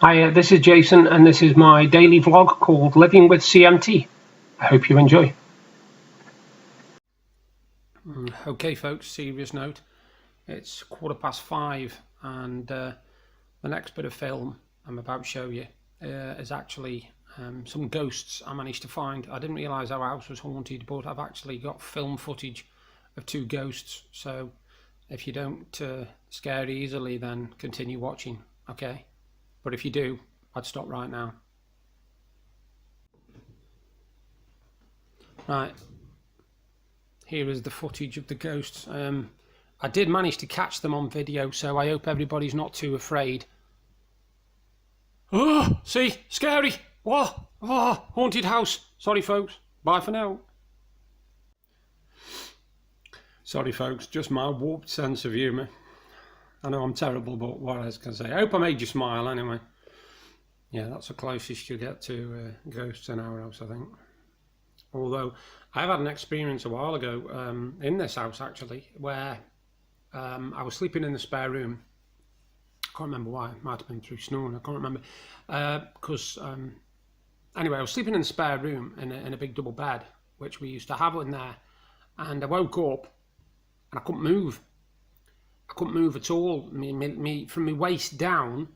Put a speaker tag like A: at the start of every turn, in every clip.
A: Hi, this is Jason, and this is my daily vlog called Living with CMT. I hope you enjoy. Okay, folks, serious note. It's 5:15, and the next bit of film I'm about to show you is actually some ghosts I managed to find. I didn't realise our house was haunted, but I've actually got film footage of 2 ghosts. So if you don't scare easily, then continue watching, okay? But if you do, I'd stop right now. Right, here is the footage of the ghosts. I did manage to catch them on video, so I hope everybody's not too afraid. Oh, see, scary. What? Oh, haunted house. Sorry, folks. Bye for now. Sorry, folks. Just my warped sense of humour. I know I'm terrible, but what else can I say? I hope I made you smile anyway. Yeah, that's the closest you get to ghosts in our house, I think. Although I've had an experience a while ago in this house actually, where I was sleeping in the spare room. I can't remember why. It might have been through snoring. I can't remember because anyway, I was sleeping in the spare room in a big double bed, which we used to have in there, and I woke up and I couldn't move. I couldn't move at all. From my waist down,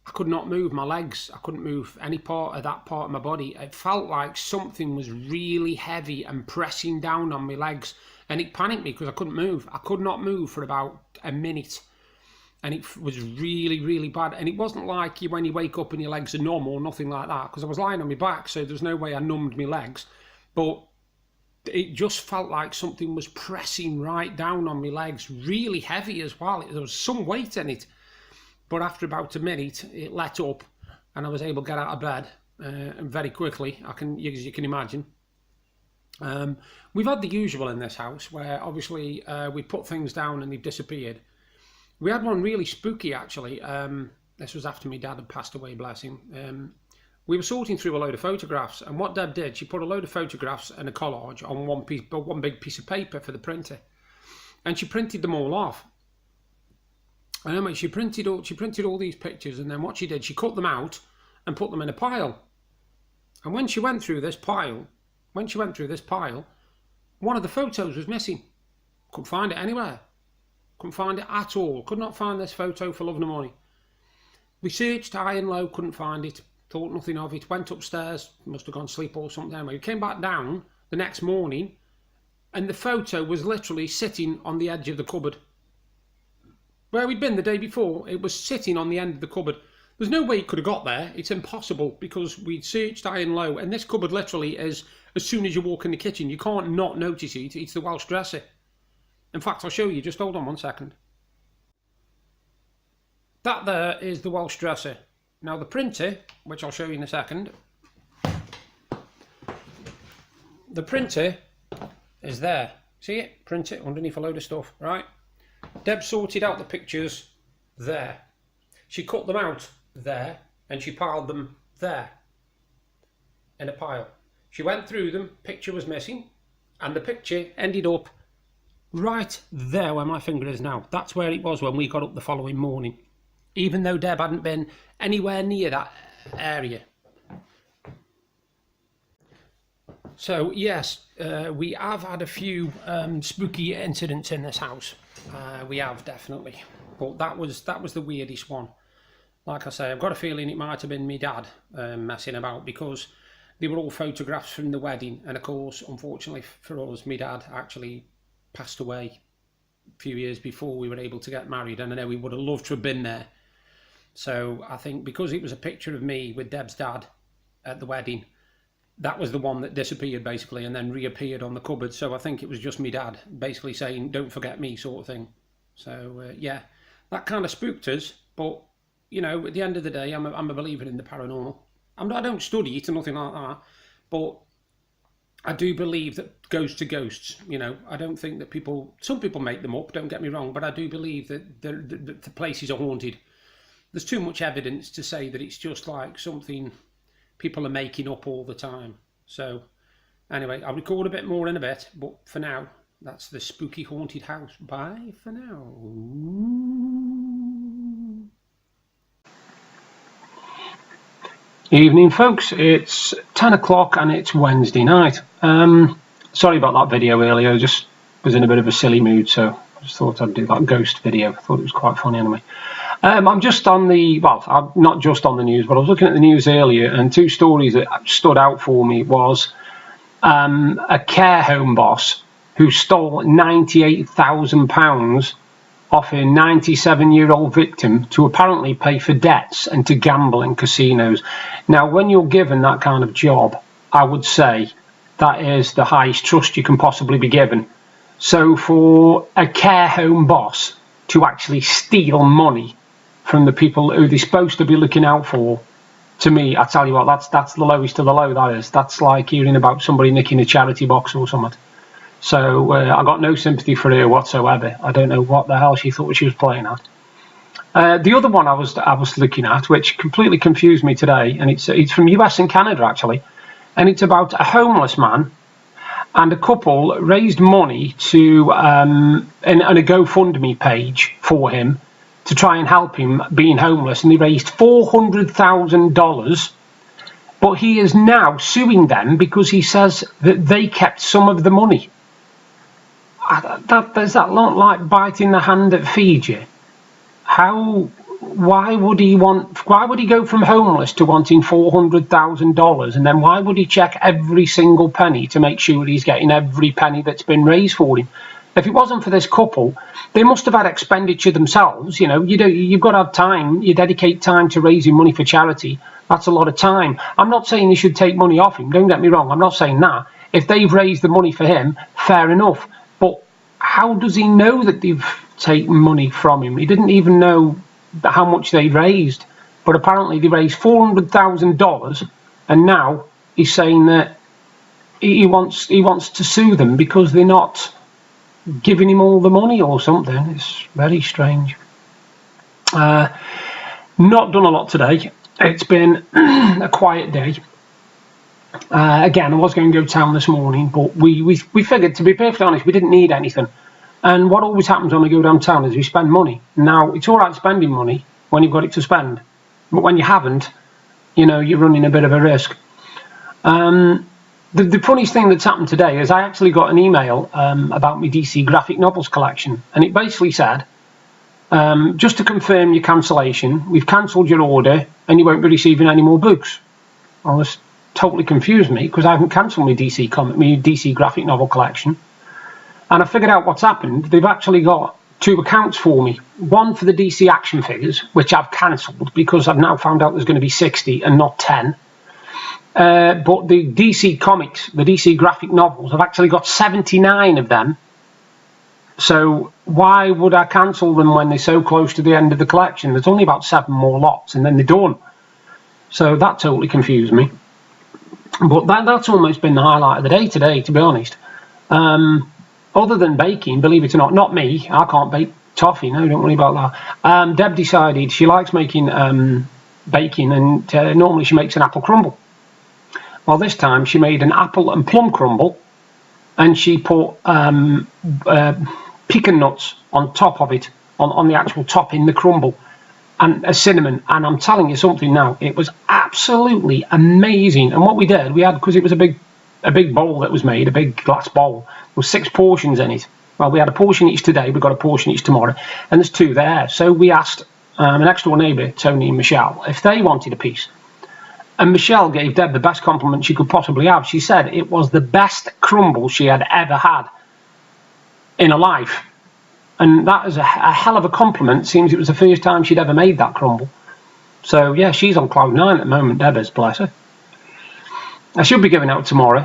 A: I could not move my legs. I couldn't move any part of that part of my body. It felt like something was really heavy and pressing down on my legs, and it panicked me because I couldn't move. I could not move for about a minute, and it was really, really bad. And it wasn't like when you wake up and your legs are numb or nothing like that, because I was lying on my back, so there's no way I numbed my legs. But it just felt like something was pressing right down on my legs, really heavy as well. There was some weight in it. But after about a minute, it let up, and I was able to get out of bed very quickly. As you can imagine. We've had the usual in this house, where obviously we put things down and they've disappeared. We had one really spooky actually. This was after my dad had passed away, bless him. We were sorting through a load of photographs, and what Dad did, she put a load of photographs and a collage on one big piece of paper for the printer, and she printed them all off. I know, mate, she printed all these pictures, and then what she did, she cut them out and put them in a pile. And when she went through this pile, one of the photos was missing. Couldn't find it anywhere. Couldn't find it at all. Could not find this photo for love nor money. We searched high and low, couldn't find it. Thought nothing of it. Went upstairs, must have gone to sleep or something. Anyway, we came back down the next morning, and the photo was literally sitting on the edge of the cupboard. Where we'd been the day before, it was sitting on the end of the cupboard. There's no way it could have got there. It's impossible, because we'd searched high and low, and this cupboard literally is, as soon as you walk in the kitchen, you can't not notice it. It's the Welsh dresser. In fact, I'll show you. Just hold on 1 second. That there is the Welsh dresser. Now the printer, which I'll show you in a second, the printer is there. See it? Printer underneath a load of stuff, right? Deb sorted out the pictures there. She cut them out there, and she piled them there in a pile. She went through them, picture was missing, and the picture ended up right there where my finger is now. That's where it was when we got up the following morning, even though Deb hadn't been anywhere near that area. So yes, we have had a few spooky incidents in this house. We have, definitely, but that was the weirdest one. Like I say, I've got a feeling it might have been me dad messing about, because they were all photographs from the wedding, and of course, unfortunately for us, me dad actually passed away a few years before we were able to get married, and I know we would have loved to have been there. So I think because it was a picture of me with Deb's dad at the wedding, that was the one that disappeared basically, and then reappeared on the cupboard. So I think it was just me dad basically saying, "Don't forget me," sort of thing. So yeah, that kind of spooked us. But you know, at the end of the day, I'm a believer in the paranormal. I don't study it or nothing like that, but I do believe that ghosts are ghosts. You know, I don't think that some people make them up, don't get me wrong, but I do believe that the places are haunted. There's too much evidence to say that it's just like something people are making up all the time. So anyway, I'll record a bit more in a bit, but for now, that's the spooky haunted house. Bye for now. Evening, folks. It's 10 o'clock and it's Wednesday night. Sorry about that video earlier. I just was in a bit of a silly mood, so I just thought I'd do that ghost video. I thought it was quite funny anyway. I'm just on the, well, I'm not just on the news, but I was looking at the news earlier, and two stories that stood out for me was a care home boss who stole £98,000 off a 97-year-old victim to apparently pay for debts and to gamble in casinos. Now, when you're given that kind of job, I would say that is the highest trust you can possibly be given. So for a care home boss to actually steal money from the people who they're supposed to be looking out for, to me, I tell you what, that's the lowest of the low, that is. That's like hearing about somebody nicking a charity box or something. So I got no sympathy for her whatsoever. I don't know what the hell she thought she was playing at. The other one I was looking at, which completely confused me today, and it's from US and Canada actually, and it's about a homeless man and a couple raised money to and a GoFundMe page for him to try and help him being homeless, and they raised $400,000. But he is now suing them because he says that they kept some of the money. Does that look like biting the hand that feeds you? Why would he go from homeless to wanting $400,000, and then why would he check every single penny to make sure he's getting every penny that's been raised for him? If it wasn't for this couple, they must have had expenditure themselves. You know, you've got to have time. You dedicate time to raising money for charity. That's a lot of time. I'm not saying they should take money off him. Don't get me wrong. I'm not saying that. If they've raised the money for him, fair enough. But how does he know that they've taken money from him? He didn't even know how much they raised. But apparently they raised $400,000, and now he's saying that he wants to sue them because they're not giving him all the money or something. It's very strange. Not done a lot today. It's been a quiet day. Again, I was going to go town this morning, but we figured, to be perfectly honest, we didn't need anything. And what always happens when we go downtown is we spend money. Now, it's all right spending money when you've got it to spend, but when you haven't, you know, you're running a bit of a risk. The funniest thing that's happened today is I actually got an email about my DC graphic novels collection, and it basically said, just to confirm your cancellation, we've cancelled your order and you won't be receiving any more books. Well, this totally confused me because I haven't cancelled my DC graphic novel collection. And I figured out what's happened. They've actually got two accounts for me. One for the DC action figures, which I've cancelled because I've now found out there's going to be 60 and not 10. But the DC comics, the DC graphic novels, I've actually got 79 of them. So why would I cancel them when they're so close to the end of the collection? There's only about 7 more lots and then they're done. So that totally confused me. But that's almost been the highlight of the day today, to be honest. Other than baking, believe it or not me, I can't bake toffee, no, don't worry about that. Deb decided she likes making baking, and normally she makes an apple crumble. Well, this time she made an apple and plum crumble, and she put pecan nuts on top of it, on the actual top in the crumble, and a cinnamon. And I'm telling you something now, it was absolutely amazing. And what we had, because it was a big bowl that was made, a big glass bowl, there was 6 portions in it. Well, we had a portion each today, we got a portion each tomorrow, and there's 2 there. So we asked an next door neighbour, Tony and Michelle, if they wanted a piece. And Michelle gave Deb the best compliment she could possibly have. She said it was the best crumble she had ever had in her life. And that is a hell of a compliment. Seems it was the first time she'd ever made that crumble. So yeah, she's on cloud 9 at the moment, Deb is, bless her. I should be going out tomorrow.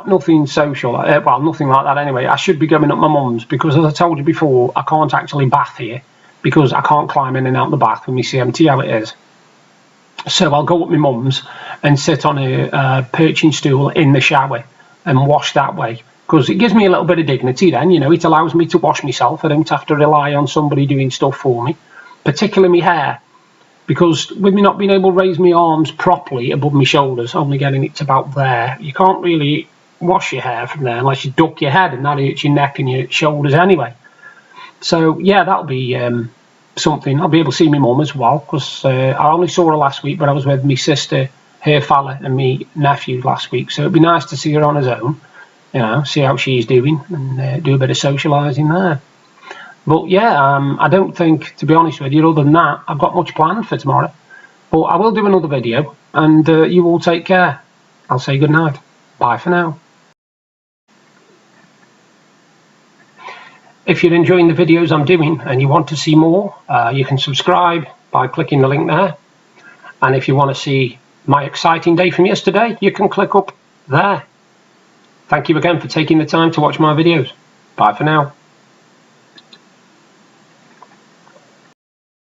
A: Nothing social, well, nothing like that anyway. I should be going up my mum's because, as I told you before, I can't actually bath here because I can't climb in and out the bath with my CMT how it is. So I'll go up my mum's and sit on a perching stool in the shower and wash that way, because it gives me a little bit of dignity then, you know. It allows me to wash myself. I don't have to rely on somebody doing stuff for me, particularly my hair, because with me not being able to raise my arms properly above my shoulders, only getting it to about there, you can't really wash your hair from there unless you duck your head, and that hurts your neck and your shoulders anyway. So yeah, that'll be
B: something, I'll be able to see my mum as well, because I only saw her last week, but I was with my sister, her fella, and me nephew last week, so it'd be nice to see her on her own, you know, see how she's doing, and do a bit of socialising there. But yeah, I don't think, to be honest with you, other than that, I've got much planned for tomorrow. But I will do another video, and you all take care. I'll say good night. Bye for now. If you're enjoying the videos I'm doing and you want to see more, you can subscribe by clicking the link there. And if you want to see my exciting day from yesterday, you can click up there. Thank you again for taking the time to watch my videos. Bye for now.